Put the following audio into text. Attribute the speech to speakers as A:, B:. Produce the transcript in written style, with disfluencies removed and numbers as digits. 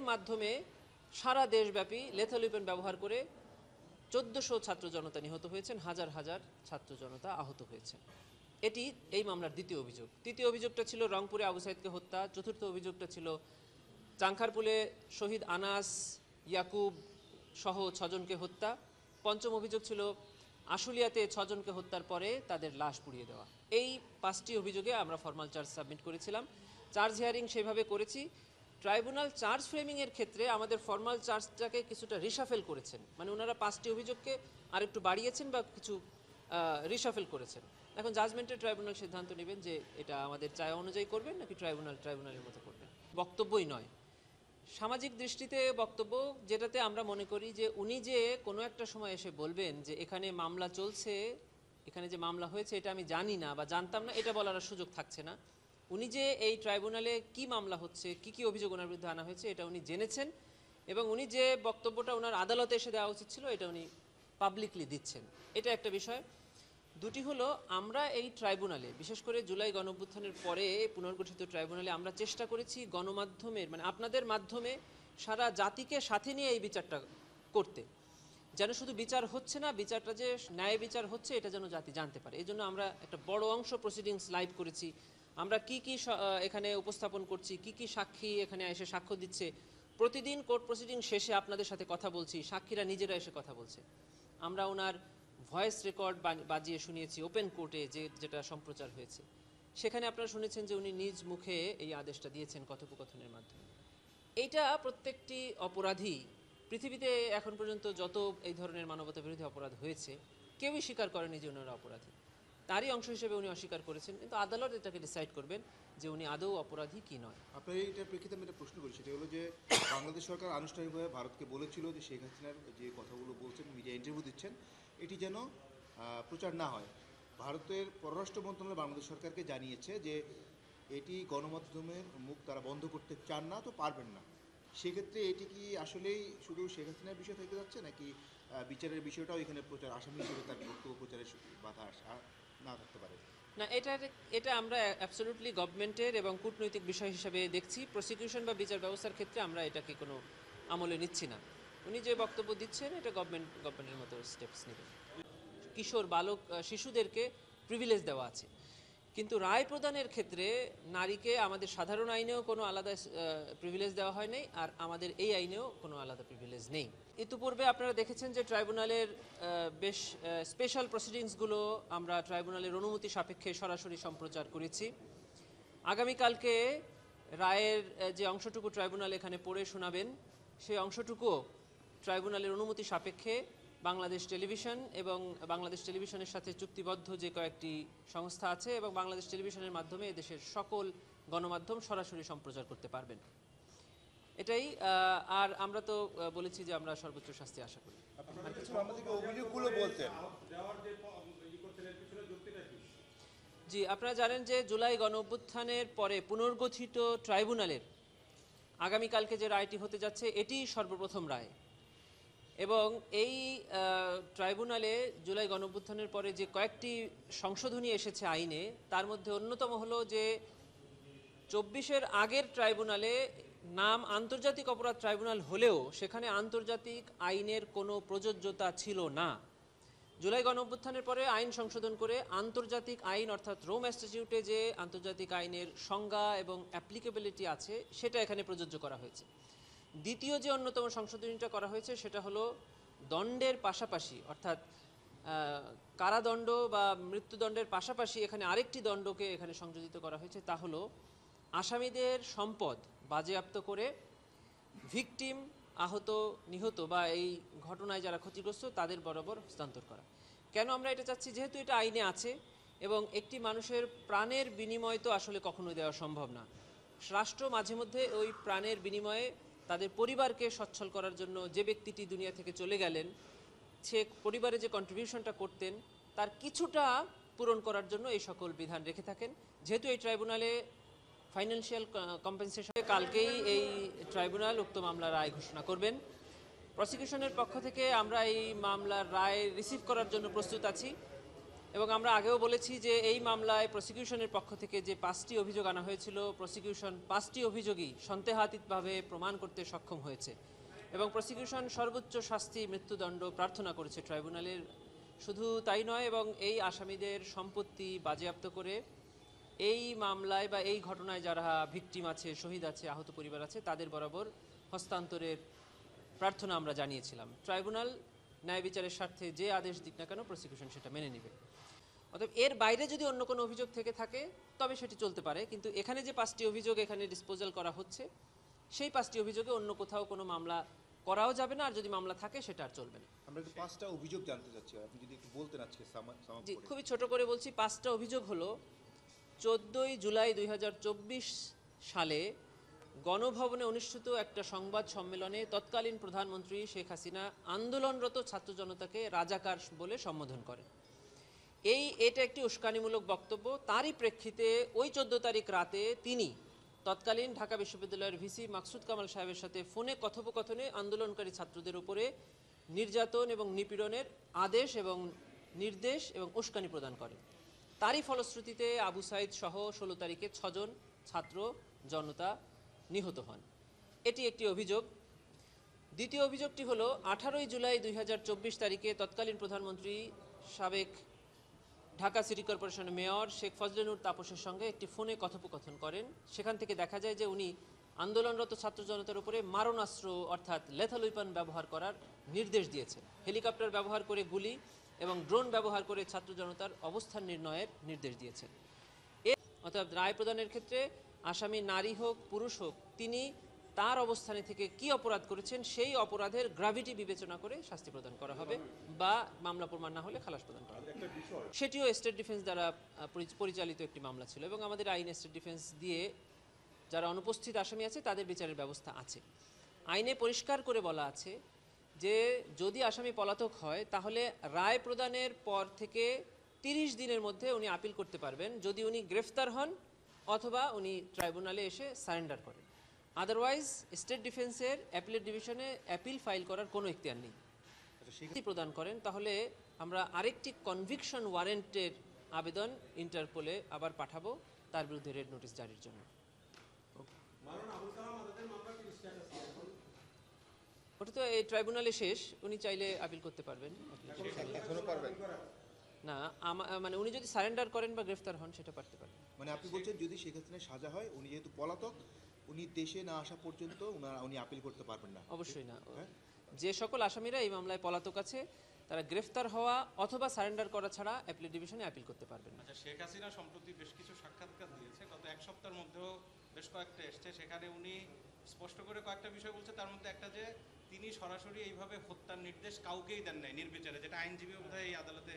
A: মাধ্যমে সারা দেশব্যাপী lethal weapon ব্যবহার করে 1400 ছাত্র জনতা নিহত হয়েছেন, হাজার হাজার ছাত্র জনতা আহত হয়েছেন। এটি এই মামলার দ্বিতীয় অভিযোগ। তৃতীয় অভিযোগটা ছিল রংপুরে আবু সাইদকে হত্যা। চতুর্থ অভিযোগটা ছিল চাংখারপুলে শহীদ আনাস, ইয়াকুব সহ 6 জনকে হত্যা। পঞ্চম অভিযোগ ছিল আশুলিয়াতে 6 জনকে হত্যার পরে তাদের লাশ পুড়িয়ে দেওয়া। এই 5টি অভিযোগে আমরা ফরমাল চার্জ সাবমিট করেছিলাম। চার্জ হিয়ারিং সেভাবে করেছি। ট্রাইব্যুনাল চার্জ ফ্রেমিংয়ের ক্ষেত্রে আমাদের ফরমাল চার্জটাকে কিছুটা রিশাফেল করেছেন, মানে ওনারা 5টি অভিযোগকে আরেকটু বাড়িয়েছেন বা কিছু রিশাফেল করেছেন। এখন জাজমেন্টে ট্রাইব্যুনাল সিদ্ধান্ত নেবেন যে এটা আমাদের চাওয়া অনুযায়ী করবেন নাকি ট্রাইব্যুনালের মতো করবেন। বক্তব্যই নয়, সামাজিক দৃষ্টিতে বক্তব্য, যেটাতে আমরা মনে করি যে উনি যে কোনো একটা সময় এসে বলবেন যে এখানে মামলা চলছে, এখানে যে মামলা হয়েছে এটা আমি জানি না বা জানতাম না, এটা বলার সুযোগ থাকছে না। উনি যে এই ট্রাইব্যুনালে কি মামলা হচ্ছে, কি কি অভিযোগ ওনার বিরুদ্ধে আনা হয়েছে এটা উনি জেনেছেন, এবং উনি যে বক্তব্যটা ওনার আদালতে এসে দেওয়া উচিত ছিল এটা উনি পাবলিকলি দিচ্ছেন। এটা একটা বিষয়। দুটি হলো, আমরা এই ট্রাইব্যুনালে, বিশেষ করে জুলাই গণঅভ্যুত্থানের পরে পুনর্গঠিত ট্রাইব্যুনালে আমরা চেষ্টা করেছি গণমাধ্যমের, মানে আপনাদের মাধ্যমে সারা জাতিকে সাথে নিয়ে এই বিচারটা করতে, যেন শুধু বিচার হচ্ছে না, বিচারটা যে ন্যায় বিচার হচ্ছে এটা যেন জাতি জানতে পারে। এই জন্য আমরা একটা বড় অংশ প্রসিডিংস লাইভ করেছি। আমরা কি কি এখানে উপস্থাপন করছি, কি কি সাক্ষী এখানে এসে সাক্ষ্য দিচ্ছে, প্রতিদিন কোর্ট প্রসিডিং শেষে আপনাদের সাথে কথা বলছি, সাক্ষীরা নিজেরা এসে কথা বলছে। আমরা ওনার ভয়েস রেকর্ড বাজিয়ে শুনিয়েছি ওপেন কোর্টে, যেটা সম্প্রচার হয়েছে। সেখানে আপনারা শুনেছেন যে উনি নিজ মুখে এই আদেশটা দিয়েছেন কথোপকথনের মাধ্যমে। এইটা প্রত্যেকটি অপরাধী, পৃথিবীতে এখন পর্যন্ত যত এই ধরনের মানবতা বিরোধী অপরাধ হয়েছে, কেউই স্বীকার করেনি যে ওনারা অপরাধী। তারই অংশ হিসেবে উনি অস্বীকার করেছেন, কিন্তু আদালত এটাকে ডিসাইড করবেন যে উনি আদৌ অপরাধী কি নয়।
B: আপনার এইটার প্রেক্ষিতে আমি একটা প্রশ্ন করি, সেটা হলো যে বাংলাদেশ সরকার আনুষ্ঠানিকভাবে ভারতকে বলেছিল যে শেখ হাসিনার যে কথাগুলো বলছেন, মিডিয়া ইন্টারভিউ দিচ্ছেন, এটি যেন প্রচার না হয়। ভারতের পররাষ্ট্র মন্ত্রণালয় বাংলাদেশ সরকারকে জানিয়েছে যে এটি গণমাধ্যমের মুখ তারা বন্ধ করতে চান না, তো পারবেন না। সেক্ষেত্রে এটি কি আসলেই শুধু শেখ হাসিনার বিষয় থেকে যাচ্ছে, নাকি বিচারের বিষয়টাও এখানে প্রচার, আসামি হিসেবে তার বক্তব্য প্রচারের বাধা না থাকতে পারে?
A: না, এটা আমরা অ্যাবসলিউটলি গভর্নমেন্টের এবং কূটনৈতিক বিষয় হিসেবে দেখছি। প্রসিকিউশন বা বিচার ব্যবস্থার ক্ষেত্রে আমরা এটাকে কোনো আমলে নিচ্ছি না। উনি যে বক্তব্য দিচ্ছেন এটা গভর্নমেন্টের মতো স্টেপস নেবেন। কিশোর বালক শিশুদেরকে প্রিভিলেজ দেওয়া আছে, কিন্তু রায় প্রদানের ক্ষেত্রে নারীকে আমাদের সাধারণ আইনেও কোনো আলাদা প্রিভিলেজ দেওয়া হয় নাই, আর আমাদের এই আইনেও কোনো আলাদা প্রিভিলেজ নেই। ইতিপূর্বে আপনারা দেখেছেন যে ট্রাইব্যুনালের বেশ স্পেশাল প্রসিডিংসগুলো আমরা ট্রাইব্যুনালের অনুমতি সাপেক্ষে সরাসরি সম্প্রচার করেছি। আগামীকালকে রায়ের যে অংশটুকু ট্রাইব্যুনাল এখানে পড়ে শোনাবেন, সেই অংশটুকুও ট্রাইব্যুনালের অনুমতি সাপেক্ষে বাংলাদেশ টেলিভিশন এবং বাংলাদেশ টেলিভিশনের সাথে চুক্তিবদ্ধ যে কয়েকটি সংস্থা আছে এবং বাংলাদেশ টেলিভিশনের মাধ্যমে দেশের সকল গণমাধ্যম সরাসরি সম্প্রচার করতে পারবেন। এটাই। আর আমরা তো বলেছি যে আমরা সর্বোচ্চ শাস্তি আশা করি। জি, আপনারা জানেন যে জুলাই গণঅভ্যুত্থানের পরে পুনর্গঠিত ট্রাইব্যুনালের আগামীকালকে যে রায়টি হতে যাচ্ছে এটি সর্বপ্রথম রায়, এবং এই ট্রাইব্যুনালে জুলাই গণঅভ্যুত্থানের পরে যে কয়েকটি সংশোধনী এসেছে আইনে, তার মধ্যে অন্যতম হলো যে 24-এর আগের ট্রাইব্যুনালে নাম আন্তর্জাতিক অপরাধ ট্রাইব্যুনাল হলেও সেখানে আন্তর্জাতিক আইনের কোনো প্রযোজ্যতা ছিল না। জুলাই গণঅভ্যুত্থানের পরে আইন সংশোধন করে আন্তর্জাতিক আইন অর্থাৎ রোম স্ট্যাটিউটে যে আন্তর্জাতিক আইনের সংজ্ঞা এবং অ্যাপ্লিকেবিলিটি আছে সেটা এখানে প্রযোজ্য করা হয়েছে। দ্বিতীয় যে অন্যতম সংশোধনীটা করা হয়েছে সেটা হলো দণ্ডের পাশাপাশি, অর্থাৎ কারাদণ্ড বা মৃত্যুদণ্ডের পাশাপাশি এখানে আরেকটি দণ্ডকে এখানে সংযোজিত করা হয়েছে, তা হলো আসামিদের সম্পদ বাজেয়াপ্ত করে ভিকটিম, আহত নিহত বা এই ঘটনায় যারা ক্ষতিগ্রস্ত তাদের বরাবর হস্তান্তর করা। কেন আমরা এটা চাচ্ছি? যেহেতু এটা আইনে আছে এবং একটি মানুষের প্রাণের বিনিময় তো আসলে কখনোই দেওয়া সম্ভব না। রাষ্ট্র মাঝে মধ্যে ওই প্রাণের বিনিময়ে তাদের পরিবারকে সচ্ছল করার জন্য, যে ব্যক্তিটি দুনিয়া থেকে চলে গেলেন সে পরিবারে যে কন্ট্রিবিউশনটা করতেন তার কিছুটা পূরণ করার জন্য এই সকল বিধান রেখে থাকেন। যেহেতু এই ট্রাইব্যুনালে ফাইন্যান্সিয়াল কম্পেনসেশন, কালকেই এই ট্রাইব্যুনাল উক্ত মামলার রায় ঘোষণা করবেন। প্রসিকিউশনের পক্ষ থেকে আমরা এই মামলার রায় রিসিভ করার জন্য প্রস্তুত আছি। এবং আমরা আগেও বলেছি যে এই মামলায় প্রসিকিউশনের পক্ষ থেকে যে 5টি অভিযোগ আনা হয়েছিল, প্রসিকিউশন 5টি অভিযোগই সন্দেহাতীতভাবে প্রমাণ করতে সক্ষম হয়েছে এবং প্রসিকিউশন সর্বোচ্চ শাস্তি মৃত্যুদণ্ড প্রার্থনা করেছে ট্রাইব্যুনালের। শুধু তাই নয়, এবং এই আসামিদের সম্পত্তি বাজেয়াপ্ত করে এই মামলায় বা এই ঘটনায় যারা ভিকটিম আছে, শহীদ আছে, আহত পরিবার আছে, তাদের বরাবর হস্তান্তরের প্রার্থনা আমরা জানিয়েছিলাম। ট্রাইব্যুনাল ন্যায় বিচারের স্বার্থে যে আদেশ দিক না কেন প্রসিকিউশন সেটা মেনে নেবে। অতএব এর বাইরে যদি অন্য কোনো অভিযোগ থেকে থাকে তবে সেটি চলতে পারে, কিন্তু এখানে যে 5টি অভিযোগ এখানে ডিসপোজাল করা হচ্ছে, সেই 5টি অভিযোগে অন্য কোথাও কোনো মামলা করাও যাবে না, আর যদি মামলা থাকে সেটা আর চলবে না।
B: আমরা একটু 5টা অভিযোগ জানতে চাচ্ছি, আপনি যদি একটু বলতেন আজকে
A: জি, খুবই ছোট করে বলছি। 5টা অভিযোগ হলো 14ই জুলাই 2024 সালে গণভবনে অনুষ্ঠিত একটা সংবাদ সম্মেলনে তৎকালীন প্রধানমন্ত্রী শেখ হাসিনা আন্দোলনরত ছাত্র জনতাকে রাজাকার বলে সম্বোধন করেন। এটা একটি উস্কানিমূলক বক্তব্য। তারই প্রেক্ষিতে ওই 14 তারিখ রাতে তিনি তৎকালীন ঢাকা বিশ্ববিদ্যালয়ের ভিসি মাকসুদ কামাল সাহেবের সাথে ফোনে কথোপকথনে আন্দোলনকারী ছাত্রদের উপরে নির্যাতন এবং নিপীড়নের আদেশ এবং নির্দেশ এবং উস্কানি প্রদান করেন। তারই ফলশ্রুতিতে আবু সাইদ সহ 16 তারিখে 6 জন ছাত্র জনতা নিহত হন। এটি একটি অভিযোগ। দ্বিতীয় অভিযোগটি হলো 18ই জুলাই 2024 তারিখে তৎকালীন প্রধানমন্ত্রী সাবেক ঢাকা সিটি কর্পোরেশনের মেয়র শেখ ফজলেনুর তাপসের সঙ্গে একটি ফোনে কথোপকথন করেন। সেখান থেকে দেখা যায় যে উনি আন্দোলনরত ছাত্র জনতার উপরে মারণাস্ত্র অর্থাৎ লেথাল উইপন ব্যবহার করার নির্দেশ দিয়েছেন। হেলিকপ্টার ব্যবহার করে গুলি এবং ড্রোন ব্যবহার করে ছাত্র জনতার অবস্থান নির্ণয়ের নির্দেশ দিয়েছেন। অর্থাৎ রায় প্রদানের ক্ষেত্রে আসামি নারী হোক পুরুষ হোক, তিনি তার অবস্থানে থেকে কি অপরাধ করেছেন সেই অপরাধের গ্র্যাভিটি বিবেচনা করে শাস্তি প্রদান করা হবে বা মামলা প্রমাণ না হলে খালাস প্রদান করা হবে। সেটিও স্টেট ডিফেন্স দ্বারা পরিচালিত একটি মামলা ছিল এবং আমাদের আইনে স্টেট ডিফেন্স দিয়ে যারা অনুপস্থিত আসামি আছে তাদের বিচারের ব্যবস্থা আছে। আইনে পরিষ্কার করে বলা আছে যে যদি আসামি পলাতক হয় তাহলে রায় প্রদানের পর থেকে 30 দিনের মধ্যে উনি আপিল করতে পারবেন, যদি উনি গ্রেফতার হন অথবা উনি ট্রাইব্যুনালে এসে সারেন্ডার করেন। আদারওয়াইজ স্টেট ডিফেন্সের অ্যাপিলেট ডিভিশনে অ্যাপিল ফাইল করার কোনো ইখতিয়ার নেই। যদি প্রদান করেন তাহলে আমরা আরেকটি কনভিকশন ওয়ারেন্টের আবেদন ইন্টারপোলে আবার পাঠাবো তার বিরুদ্ধে রেড নোটিশ জারির জন্য। ওটা তো এই ট্রাইব্যুনালে শেষ, উনি চাইলে আপিল করতে পারবেন।
B: এখনো পারবেন
A: না, মানে উনি যদি সারেন্ডার করেন বা গ্রেফতার হন সেটা পারতে পারেন।
B: মানে আপনি বলছেন যদি শেখ হাসিনার সাজা হয়, উনি যেহেতু পলাতক, উনি দেশে না আসা পর্যন্ত উনি আপিল করতে পারবেন না?
A: অবশ্যই না।
B: হ্যাঁ?
A: যে সকল আসামিরা এই মামলায় পলাতক আছে তারা গ্রেফতার হওয়া অথবা সারেন্ডার করা ছাড়া অ্যাপিলেট ডিভিশনে আপিল করতে পারবেন না।
C: আচ্ছা, শেখ হাসিনা সম্প্রতি বেশ কিছু সাক্ষাৎকার দিয়েছে, গত এক সপ্তাহের মধ্যেও বেশ কয়েকটা এসছে। সেখানে উনি স্পষ্ট করে কয়েকটা বিষয় বলছে, তার মধ্যে একটা যে তিনি সরাসরি এইভাবে হত্যার নির্দেশ কাউকেই দেন নাই নির্বিচারে, যেটা আইনজীবী বোধহয় এই আদালতে